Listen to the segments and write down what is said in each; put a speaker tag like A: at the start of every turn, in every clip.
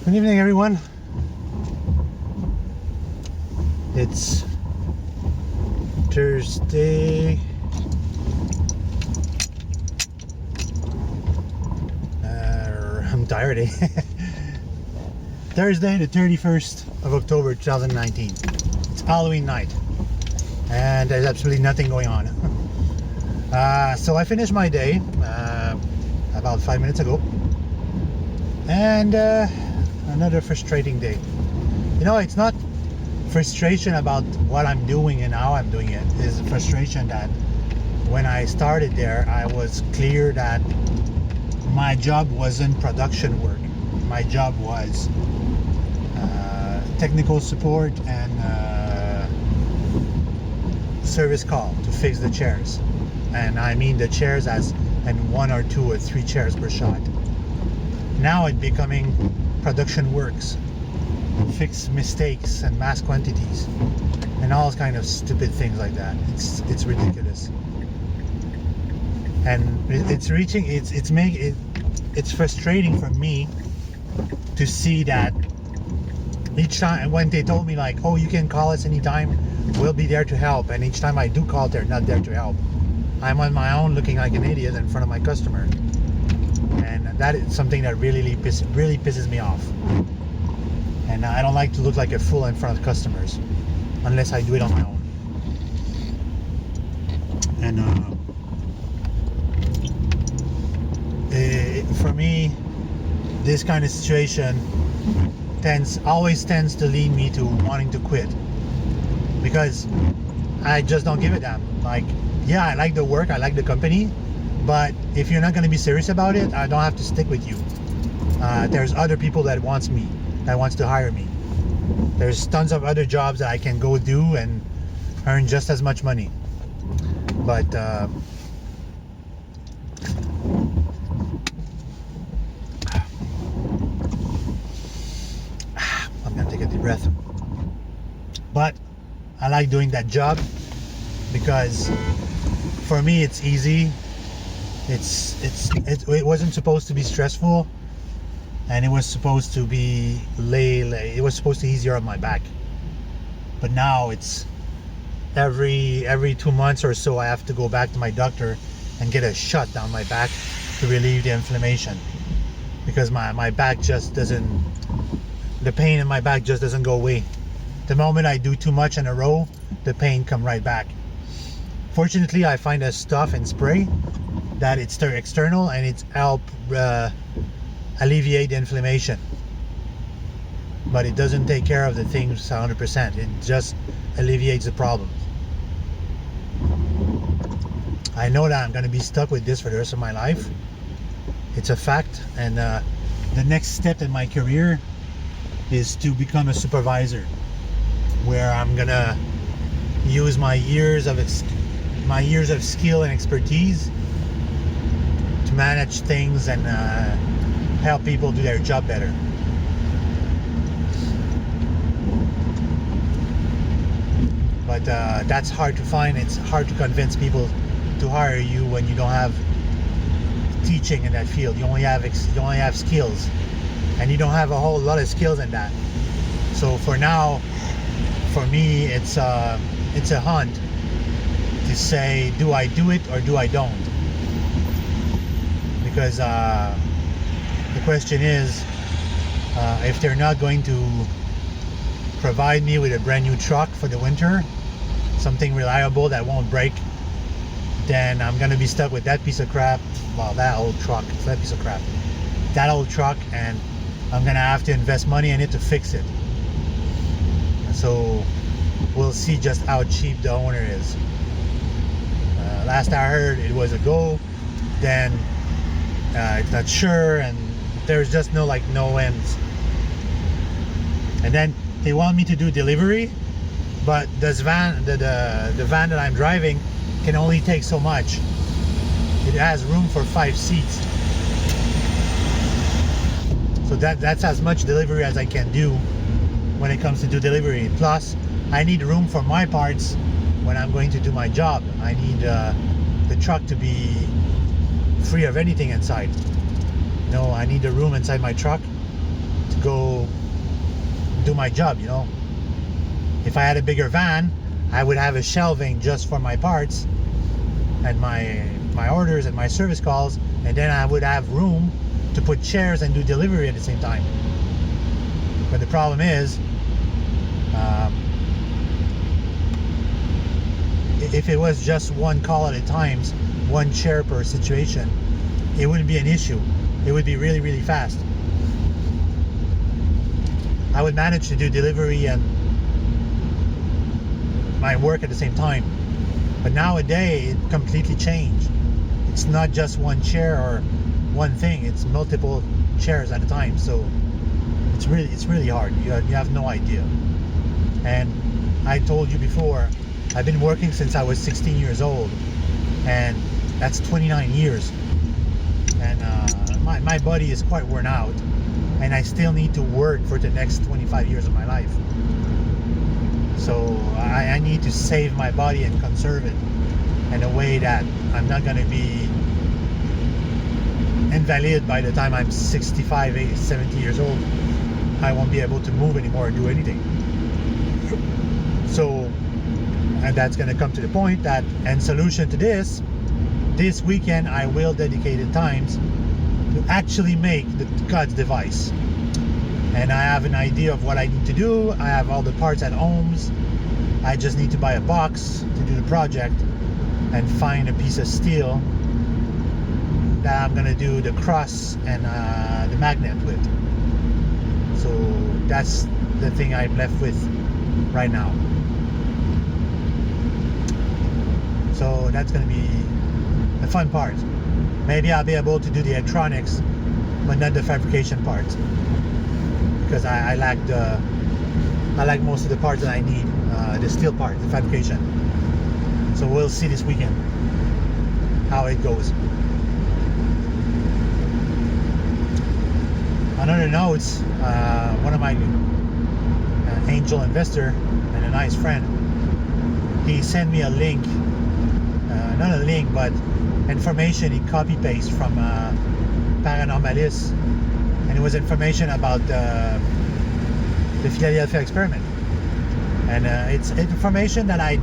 A: Good evening, everyone. It's Thursday. I'm tired, eh? Thursday, the 31st of October, 2019. It's Halloween night, and there's absolutely nothing going on. So I finished my day about 5 minutes ago, and another frustrating day. You know, it's not frustration about what I'm doing and how I'm doing it. It's frustration that when I started there, I was clear that my job wasn't production work. My job was technical support and service call to fix the chairs. And I mean the chairs as in 1 or 2 or 3 chairs per shot. Now it's becoming production works, fix mistakes and mass quantities and all kind of stupid things like that. It's ridiculous, and it's frustrating for me to see that each time when they told me like, oh, you can call us anytime, we'll be there to help, and each time I do call, they're not there to help. I'm on my own looking like an idiot in front of my customer, and that is something that really pisses me off. And I don't like to look like a fool in front of customers unless I do it on my own. And for me, this kind of situation always tends to lead me to wanting to quit, because I just don't give a damn. Like, yeah, I like the work, I like the company, but if you're not going to be serious about it, I don't have to stick with you. There's other people that wants to hire me. There's tons of other jobs that I can go do and earn just as much money. But I'm gonna take a deep breath. But I like doing that job because for me it's easy. It wasn't supposed to be stressful, and it was supposed to be it was supposed to easier on my back. But now it's every 2 months or so I have to go back to my doctor and get a shot down my back to relieve the inflammation, because my back just doesn't, the pain in my back just doesn't go away. The moment I do too much in a row, the pain come right back. Fortunately, I find a stuff and spray that it's external, and it's help alleviate the inflammation, but it doesn't take care of the things 100%. It just alleviates the problem. I know that I'm going to be stuck with this for the rest of my life. It's a fact. And the next step in my career is to become a supervisor, where I'm gonna use my years of skill and expertise to manage things and help people do their job better. But that's hard to find. It's hard to convince people to hire you when you don't have teaching in that field. You only have skills, and you don't have a whole lot of skills in that. So for now, for me, it's a hunt to say, do I do it or do I don't? Because the question is, if they're not going to provide me with a brand new truck for the winter, something reliable that won't break, then I'm gonna be stuck with that piece of crap. Well, that old truck, and I'm gonna have to invest money in it to fix it. So we'll see just how cheap the owner is. Last I heard, it was a go. Then it's not sure, and there's just no ends. And then they want me to do delivery, but this van, the van that I'm driving, can only take so much. It has room for 5 seats, so that's as much delivery as I can do when it comes to do delivery. Plus, I need room for my parts when I'm going to do my job. I need the truck to be free of anything inside. No, I need the room inside my truck to go do my job, you know. If I had a bigger van, I would have a shelving just for my parts and my orders and my service calls, and then I would have room to put chairs and do delivery at the same time. But the problem is, if it was just one call at a time, one chair per situation, it wouldn't be an issue. It would be really, really fast. I would manage to do delivery and my work at the same time. But nowadays, it completely changed. It's not just one chair or one thing. It's multiple chairs at a time. So it's really hard. You have no idea. And I told you before, I've been working since I was 16 years old, and that's 29 years. And my body is quite worn out, and I still need to work for the next 25 years of my life. So I need to save my body and conserve it in a way that I'm not going to be invalid by the time I'm 65, 80, 70 years old. I won't be able to move anymore or do anything. So, and that's going to come to the point that, in solution to this weekend I will dedicate times to actually make the God's device. And I have an idea of what I need to do. I have all the parts at home. I just need to buy a box to do the project and find a piece of steel that I'm gonna do the cross and the magnet with. So that's the thing I'm left with right now. So that's gonna be the fun part. Maybe I'll be able to do the electronics, but not the fabrication part, because I lack most of the parts that I need, the steel part, the fabrication. So we'll see this weekend how it goes. On other notes, one of my angel investor and a nice friend, he sent me a link, not a link, but information he copy paste from Paranormalis, and it was information about the Philadelphia experiment. And it's information that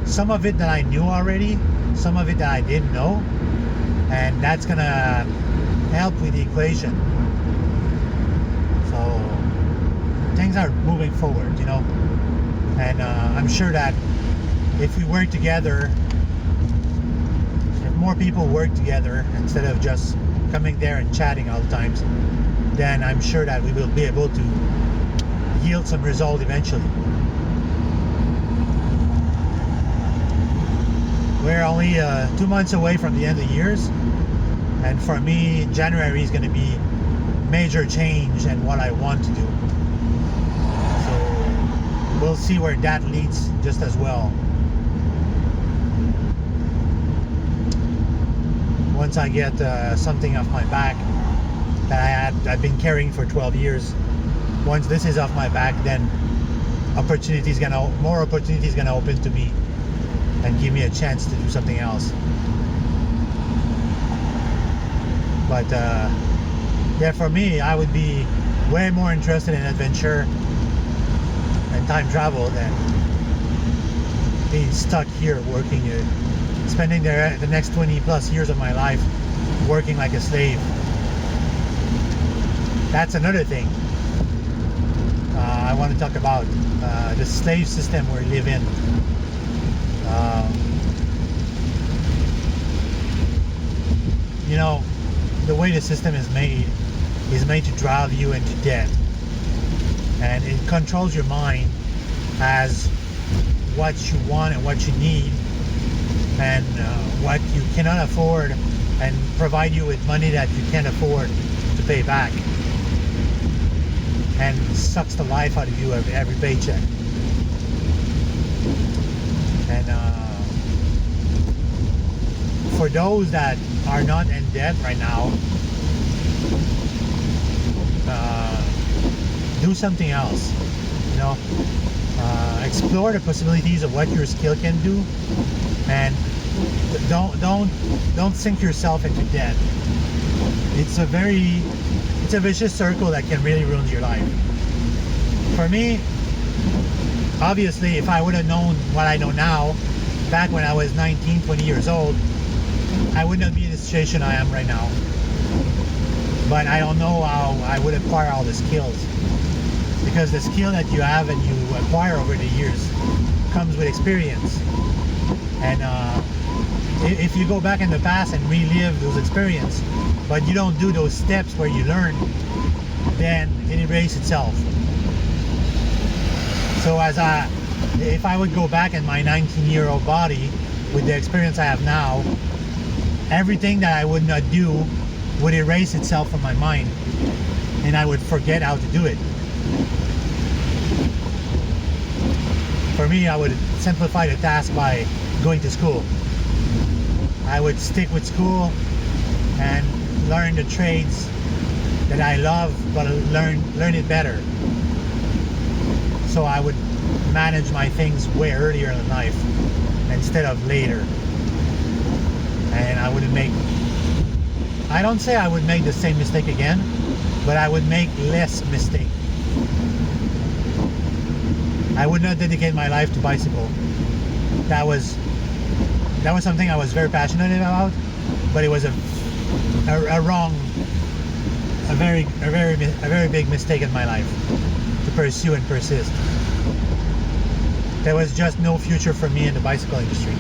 A: some of it that I knew already, some of it that I didn't know, and that's gonna help with the equation. So things are moving forward, you know. And I'm sure that if we work together, if more people work together instead of just coming there and chatting all the times, then I'm sure that we will be able to yield some result eventually. We're only 2 months away from the end of the years, and for me, January is going to be major change in what I want to do. So we'll see where that leads just as well. Once I get something off my back that I've been carrying for 12 years, once this is off my back, then more opportunities gonna open to me and give me a chance to do something else. But yeah, for me, I would be way more interested in adventure and time travel than being stuck here working, spending the next 20 plus years of my life working like a slave. That's another thing I want to talk about, the slave system we live in. You know, the way the system is made to drive you into debt, and it controls your mind as what you want and what you need, and what you cannot afford, and provide you with money that you can't afford to pay back, and sucks the life out of you every paycheck. And for those that are not in debt right now, do something else. You know, explore the possibilities of what your skill can do, and don't sink yourself into debt. it's a vicious circle that can really ruin your life. For me, obviously, if I would have known what I know now back when I was 19, 20 years old, I would not be in the situation I am right now. But I don't know how I would acquire all the skills, because the skill that you have and you acquire over the years comes with experience. And if you go back in the past and relive those experiences, but you don't do those steps where you learn, then it erases itself. So if I would go back in my 19-year-old body with the experience I have now, everything that I would not do would erase itself from my mind, and I would forget how to do it. For me, I would simplify the task by going to school. I would stick with school and learn the trades that I love, but learn it better. So I would manage my things way earlier in life instead of later. And I wouldn't make, I don't say I would make the same mistake again, but I would make less mistake. I would not dedicate my life to bicycle. That was something I was very passionate about, but it was a very big mistake in my life to pursue and persist. There was just no future for me in the bicycle industry.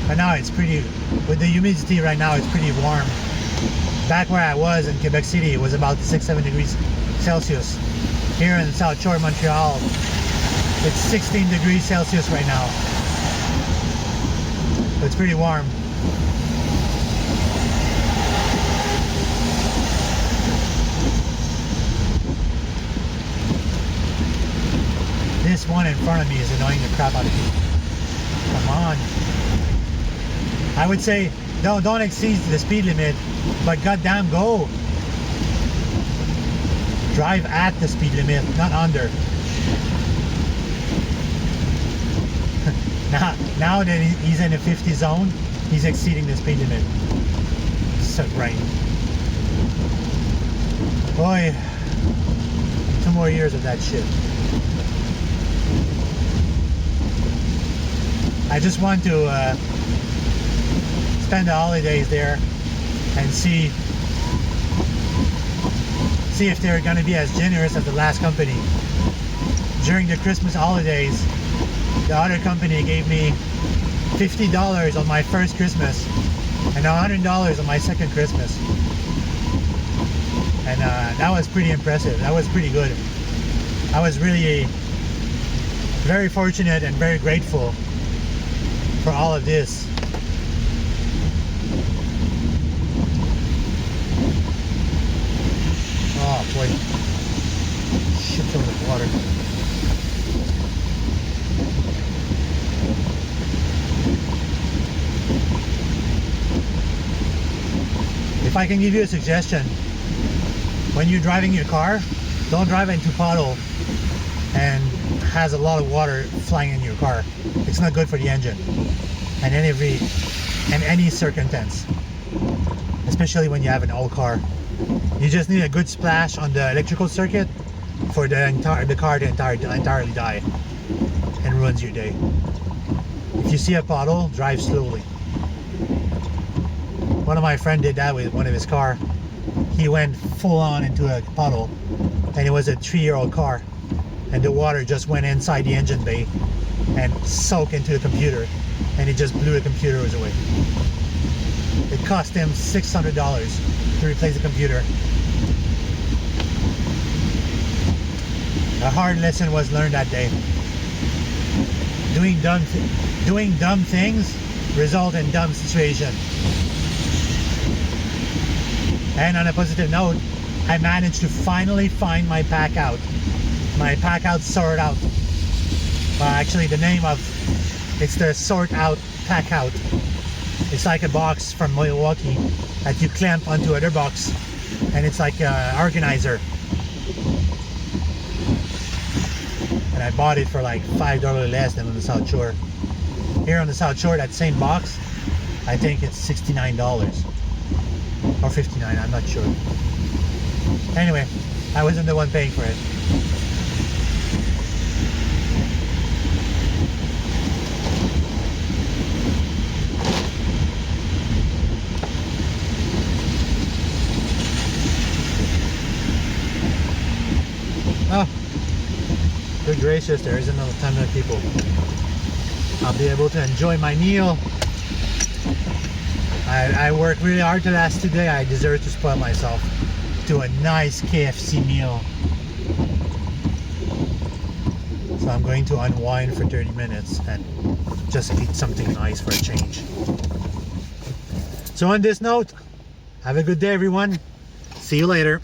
A: But now it's pretty, with the humidity right now, it's pretty warm. Back where I was in Quebec City, it was about 6-7 degrees Celsius. Here in South Shore, Montreal, it's 16 degrees Celsius right now. So it's pretty warm. This one in front of me is annoying the crap out of me. Come on. I would say don't exceed the speed limit, but goddamn go. Drive at the speed limit, not under. Now that he's in a 50 zone, he's exceeding the speed limit. So great. Boy, 2 more years of that shit. I just want to spend the holidays there and see if they're going to be as generous as the last company. During the Christmas holidays, the other company gave me $50 on my first Christmas and $100 on my second Christmas, and that was pretty impressive. That was pretty good. I was really very fortunate and very grateful for all of this. Oh boy, shit ton of water. If I can give you a suggestion, when you're driving your car, don't drive into puddle and has a lot of water flying in your car. It's not good for the engine and any circumstance, especially when you have an old car. You just need a good splash on the electrical circuit for the car to entirely die and ruins your day. If you see a puddle, drive slowly. One of my friends did that with one of his car. He went full on into a puddle, and it was a 3-year-old car, and the water just went inside the engine bay and soaked into the computer, and it just blew the computers away. It cost him $600 to replace the computer. A hard lesson was learned that day. Doing dumb things result in dumb situation. And on a positive note, I managed to finally find my pack out. My pack out sort out. Well, actually the name of it's the sort out pack out. It's like a box from Milwaukee that you clamp onto other box, and it's like an organizer. And I bought it for like $5 less than on the South Shore. Here on the South Shore, that same box, I think it's $69 or $59, I'm not sure. Anyway, I wasn't the one paying for it. Oh, good gracious, there isn't a ton of people. I'll be able to enjoy my meal. I worked really hard the last 2 days. I deserve to spoil myself to a nice KFC meal. So I'm going to unwind for 30 minutes and just eat something nice for a change. So on this note, have a good day everyone. See you later.